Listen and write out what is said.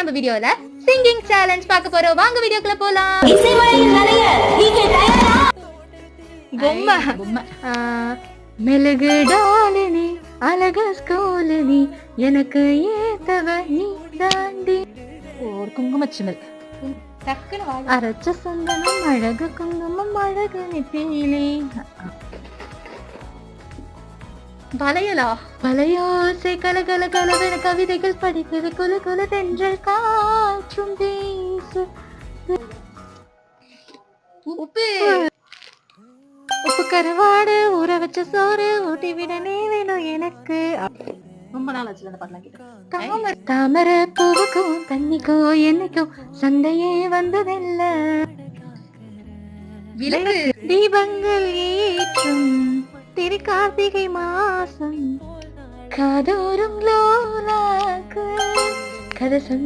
நம்ம வீடியோல singing challenge பார்க்க போறோம். வாங்க வீடியோக்குள்ள போலாம். பொம்மை மெழுகு டாலினி அழக ஸ்கூலினி எனக்கு ஏத்தவ நீ தாண்டி ஒரு குங்குமச்சிமல் அரைச்ச சந்தனம் அழகு குங்குமம் அழகு நெத்தியிலே வளையலா வளையோசை கலகல கலவென கவிதைகள் படிக்குது குலு குலு தென்றல் காற்றும் வீசு உப்பு உப்பு கருவாடு ஊற வச்ச சோறு ஊட்டி விட நீ வேணும் எனக்கு. ரொம்ப நாள் ஆச்சு அந்த பாட்டெல்லாம் கேட்டு. தாமரை பூவுக்கும் தண்ணிக்கும் என்னைக்கும் சண்டையே வந்ததில்ல. தீபங்கள் ஏற்றும் திரு கார்த்திகை மாசம் காதோறும் லோலாக்கு கதை